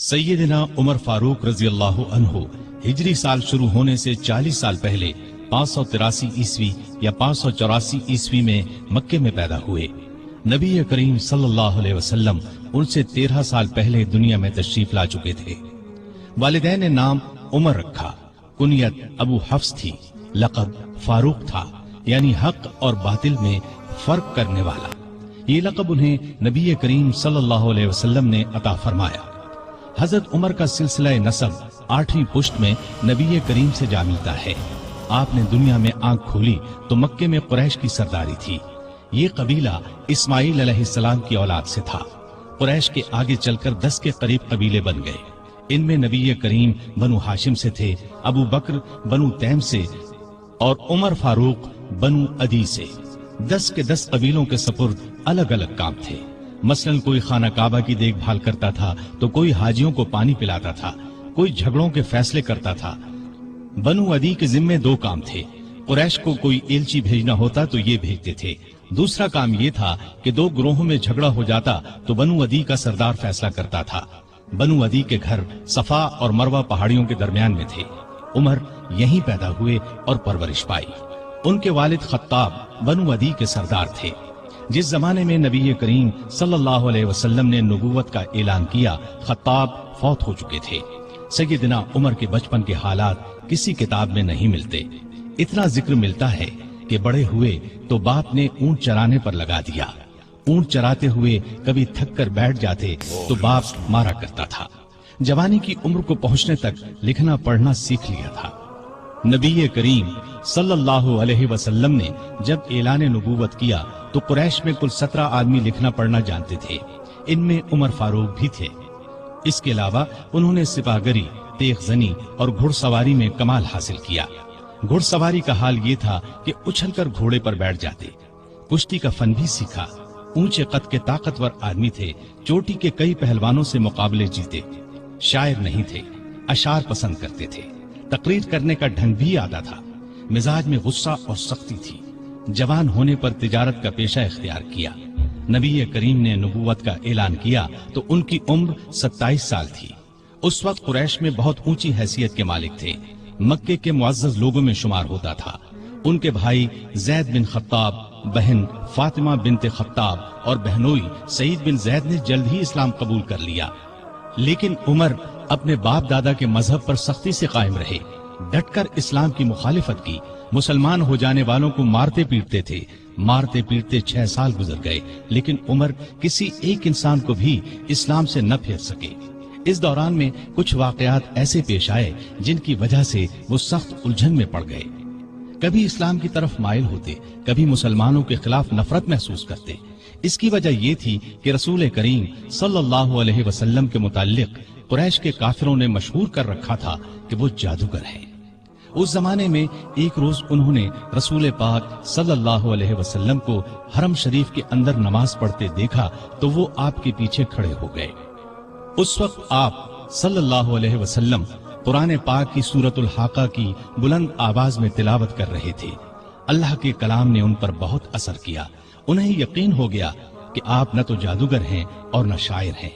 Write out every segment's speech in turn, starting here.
सैयदना उमर फारूक रजी अल्लाह अन्हु हिजरी साल शुरू होने से 40 साल पहले 583 ईस्वी या 584 ईस्वी में मक्के में पैदा हुए। नबी करीम सल्लल्लाहु अलैहि वसल्लम उनसे 13 साल पहले दुनिया में तशरीफ ला चुके थे। वालिदैन ने नाम उमर रखा। कुनियत अबू हफ्स थी, लक़ब फारूक था, यानी हक और बातिल में फर्क करने वाला। ये लक़ब उन्हें नबी करीम सल्लल्लाहु अलैहि वसल्लम ने अता फरमाया। हजरत उमर का सिलसिला नसब 8वीं पुश्त में नबी करीम से जा मिलता है। आपने दुनिया में आंख खोली तो मक्के में कुरैश की सरदारी थी। ये कबीला इस्माइल अलैहिस्सलाम की औलाद से था। कुरैश के आगे चलकर 10 के करीब कबीले बन गए। इनमें नबी करीम बनु हाशिम से थे, अबू बकर बनु तैम से और उमर फारूक बनु अदी से। 10 के 10 कबीलों के सपुर्द अलग अलग काम थे। मसलन कोई खाना काबा की देखभाल करता था तो कोई हाजियों को पानी पिलाता था, कोई झगड़ों के फैसले करता था। बनु अदी के जिम्मे 2 काम थे। कुरैश को कोई एलची भेजना होता तो ये भेजते थे। दूसरा काम ये था कि 2 ग्रोहों में झगड़ा हो जाता तो बनु अदी का सरदार फैसला करता था। बनु अदी के घर सफा और मरवा पहाड़ियों के दरमियान में थे। उमर यहीं पैदा हुए और परवरिश पाई। उनके वालिद खत्ताब बनु अदी के सरदार थे। जिस जमाने में नबी करीम सल्लल्लाहु अलैहि वसल्लम ने नबूवत का ऐलान किया, खत्ताब फौत हो चुके थे। सैयदना उमर के बचपन के हालात किसी किताब में नहीं मिलते। इतना जिक्र मिलता है कि बड़े हुए तो बाप ने ऊंट चराने पर लगा दिया। ऊंट चराते हुए कभी थक कर बैठ जाते तो बाप मारा करता था। जवानी की उम्र को पहुंचने तक लिखना पढ़ना सीख लिया था। नबी करीम सल्लल्लाहु अलैहि वसल्लम ने जब ऐलान नबूवत किया तो कुरैश में कुल 17 आदमी लिखना पढ़ना जानते थे। इनमें उमर फारूक भी थे। इसके अलावा उन्होंने सिपाहगरी, तेगजनी और घुड़सवारी में कमाल हासिल किया। घुड़सवारी का हाल ये था कि उछलकर घोड़े पर बैठ जाते। कुश्ती का फन भी सीखा। ऊंचे कद के ताकतवर आदमी थे। चोटी के कई पहलवानों से मुकाबले जीते। शायर नहीं थे, अशार पसंद करते थे। तकरीर करने का ढंग भी आता था। मिजाज में गुस्सा और सख्ती थी। जवान होने पर तिजारत का पेशा इख्तियार किया। नबी करीम ने नबूवत का ऐलान किया तो उनकी उम्र 27 साल थी। उस वक्त कुरैश में बहुत ऊंची हैसियत के मालिक थे। मक्के के मुअज़्ज़ज़ लोगों में शुमार होता था। उनके भाई जैद बिन खत्ताब, बहन फातिमा बिनते खत्ताब और बहनोई सईद बिन जैद ने जल्द ही इस्लाम कबूल कर लिया। लेकिन उमर अपने बाप दादा के मजहब पर सख्ती से कायम रहे। डटकर इस्लाम की मुखालिफत की। मुसलमान हो जाने वालों को मारते पीटते थे। मारते पीटते 6 साल गुजर गए, लेकिन उमर किसी एक इंसान को भी इस्लाम से न फेर सके। इस दौरान में कुछ वाकयात ऐसे पेश आए जिनकी वजह से वो सख्त उलझन में पड़ गए। कभी इस्लाम की तरफ माइल होते, कभी मुसलमानों के खिलाफ नफरत महसूस करते। इसकी वजह ये थी कि रसूल करीम सल्लल्लाहु अलैहि वसल्लम के मुताल्लिक कुरैश के काफिरों ने मशहूर कर रखा था कि वो जादूगर हैं। उस जमाने में एक रोज उन्होंने रसूल पाक सल्लल्लाहु अलैहि वसल्लम को हरम शरीफ के अंदर नमाज पढ़ते देखा तो वो आपके पीछे खड़े हो गए। उस वक्त आप सल्लल्लाहु अलैहि वसल्लम कुरान पाक की सूरतुल हाका की बुलंद आवाज में तिलावत कर रहे थे। अल्लाह के कलाम ने उन पर बहुत असर किया। उन्हें यकीन हो गया कि आप न तो जादूगर हैं और न शायर हैं।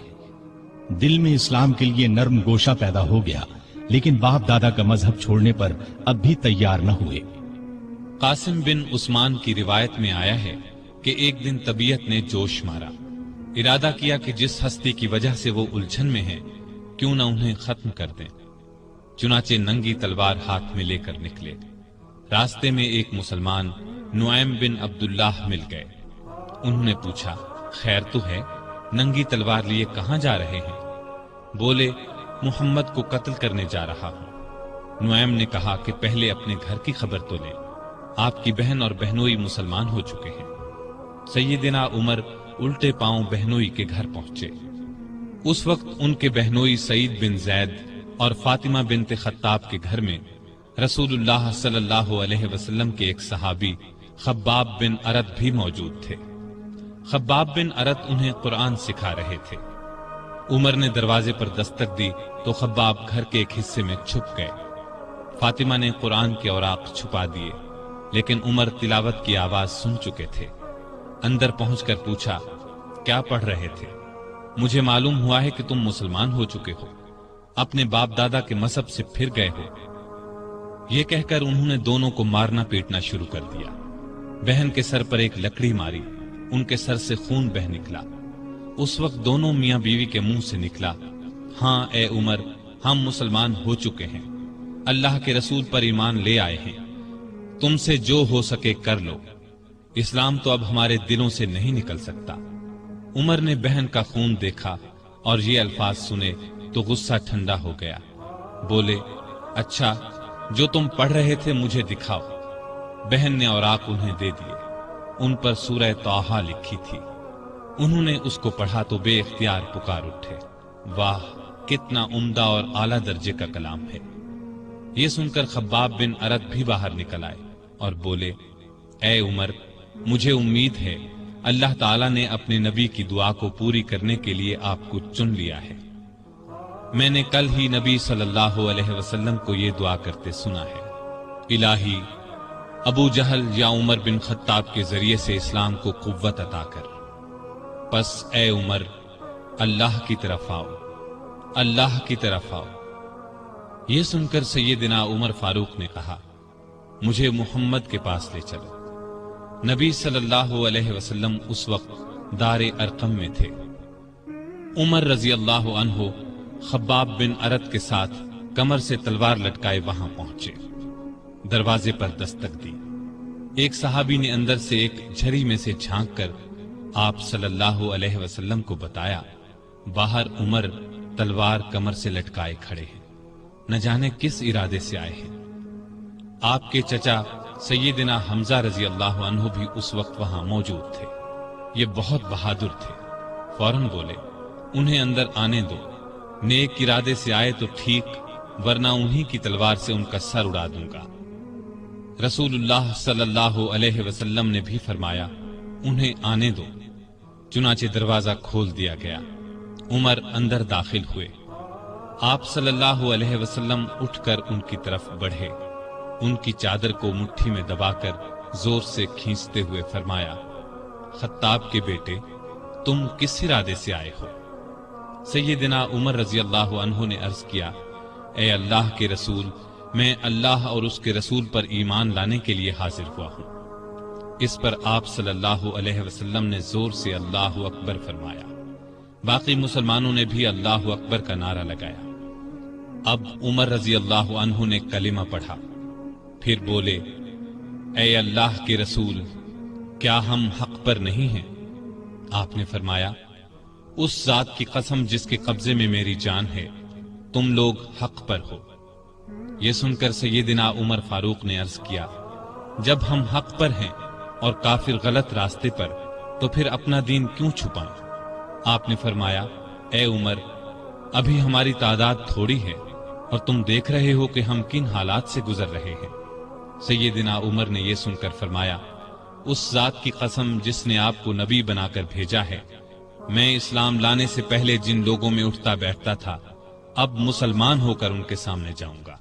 दिल में इस्लाम के लिए नर्म गोशा पैदा हो गया, लेकिन बाप दादा का मजहब छोड़ने पर अब भी तैयार न हुए। कासिम बिन उस्मान की रिवायत में आया है कि एक दिन तबीयत ने जोश मारा। इरादा किया कि जिस हस्ती की वजह से वो उलझन में है, क्यों न उन्हें खत्म कर दें। चुनाचे नंगी तलवार हाथ में लेकर निकले। रास्ते में एक मुसलमान नुआइम बिन अब्दुल्लाह मिल गए। उन्होंने पूछा, खैर तो है, नंगी तलवार लिए कहां जा रहे हैं? बोले, मुहम्मद को कत्ल करने जा रहा हूं। नुआइम ने कहा कि पहले अपने घर की खबर तो लें। आपकी बहन और बहनोई मुसलमान हो चुके हैं। सैयदना उमर उल्टे पांव बहनोई के घर पहुंचे। उस वक्त उनके बहनोई सईद बिन जैद और फातिमा बिनते खत्ताब के घर में रसूलुल्लाह सल्लल्लाहु अलैहि वसल्लम के एक सहाबी खब्बाब बिन अरत भी मौजूद थे। खब्बाब बिन अरत उन्हें कुरान सिखा रहे थे। उमर ने दरवाजे पर दस्तक दी तो खब्बाब घर के एक हिस्से में छुप गए। फातिमा ने कुरान के औराक छुपा दिए, लेकिन उमर तिलावत की आवाज सुन चुके थे। अंदर पहुंचकर पूछा, क्या पढ़ रहे थे? مجھے معلوم ہوا ہے کہ تم مسلمان ہو چکے ہو، اپنے باپ دادا کے مذہب سے پھر گئے ہو۔ یہ کہہ کر انہوں نے دونوں کو مارنا پیٹنا شروع کر دیا۔ بہن کے سر پر ایک لکڑی ماری، ان کے سر سے خون بہہ نکلا۔ اس وقت دونوں میاں بیوی کے منہ سے نکلا، ہاں اے عمر، ہم مسلمان ہو چکے ہیں، اللہ کے رسول پر ایمان لے آئے ہیں، تم سے جو ہو سکے کر لو، اسلام تو اب ہمارے دلوں سے نہیں نکل سکتا۔ عمر نے بہن کا خون دیکھا اور یہ الفاظ سنے تو غصہ ٹھنڈا ہو گیا۔ بولے، اچھا جو تم پڑھ رہے تھے مجھے دکھاؤ۔ بہن نے اوراق انہیں دے دیے، ان پر سورہ طٰہٰ لکھی تھی۔ انہوں نے اس کو پڑھا تو بے اختیار پکار اٹھے، واہ کتنا عمدہ اور اعلیٰ درجے کا کلام ہے۔ یہ سن کر خباب بن ارت بھی باہر نکل آئے اور بولے، اے عمر، مجھے امید ہے اللہ تعالیٰ نے اپنے نبی کی دعا کو پوری کرنے کے لیے آپ کو چن لیا ہے۔ میں نے کل ہی نبی صلی اللہ علیہ وسلم کو یہ دعا کرتے سنا ہے، الہی ابو جہل یا عمر بن خطاب کے ذریعے سے اسلام کو قوت عطا کر۔ پس اے عمر، اللہ کی طرف آؤ، اللہ کی طرف آؤ۔ یہ سن کر سیدنا عمر فاروق نے کہا، مجھے محمد کے پاس لے چلو۔ نبی صلی اللہ علیہ وسلم اس وقت دار ارقم میں تھے۔ عمر رضی اللہ عنہ خباب بن ارت کے ساتھ کمر سے تلوار لٹکائے وہاں پہنچے۔ دروازے پر دستک دی۔ ایک صحابی نے اندر سے ایک جھری میں سے جھانک کر آپ صلی اللہ علیہ وسلم کو بتایا، باہر عمر تلوار کمر سے لٹکائے کھڑے ہیں، نہ جانے کس ارادے سے آئے ہیں۔ آپ کے چچا سیدنا حمزہ رضی اللہ عنہ بھی اس وقت وہاں موجود تھے۔ یہ بہت بہادر تھے، فوراً بولے، انہیں اندر آنے دو، نیک ارادے سے آئے تو ٹھیک، ورنہ انہی کی تلوار سے ان کا سر اڑا دوں گا۔ رسول اللہ صلی اللہ علیہ وسلم نے بھی فرمایا، انہیں آنے دو۔ چنانچہ دروازہ کھول دیا گیا۔ عمر اندر داخل ہوئے۔ آپ صلی اللہ علیہ وسلم اٹھ کر ان کی طرف بڑھے، ان کی چادر کو مٹھی میں دبا کر زور سے کھینچتے ہوئے فرمایا، خطاب کے بیٹے، تم کس ارادے سے آئے ہو؟ سیدنا عمر رضی اللہ عنہ نے عرض کیا، اے اللہ کے رسول، میں اللہ اور اس کے رسول پر ایمان لانے کے لیے حاضر ہوا ہوں۔ اس پر آپ صلی اللہ علیہ وسلم نے زور سے اللہ اکبر فرمایا۔ باقی مسلمانوں نے بھی اللہ اکبر کا نعرہ لگایا۔ اب عمر رضی اللہ عنہ نے کلمہ پڑھا، پھر بولے، اے اللہ کے رسول، کیا ہم حق پر نہیں ہیں؟ آپ نے فرمایا، اس ذات کی قسم جس کے قبضے میں میری جان ہے، تم لوگ حق پر ہو۔ یہ سن کر سیدنا عمر فاروق نے عرض کیا، جب ہم حق پر ہیں اور کافر غلط راستے پر، تو پھر اپنا دین کیوں چھپائیں؟ آپ نے فرمایا، اے عمر، ابھی ہماری تعداد تھوڑی ہے اور تم دیکھ رہے ہو کہ ہم کن حالات سے گزر رہے ہیں۔ سیدنا عمر نے یہ سن کر فرمایا، اس ذات کی قسم جس نے آپ کو نبی بنا کر بھیجا ہے، میں اسلام لانے سے پہلے جن لوگوں میں اٹھتا بیٹھتا تھا، اب مسلمان ہو کر ان کے سامنے جاؤں گا۔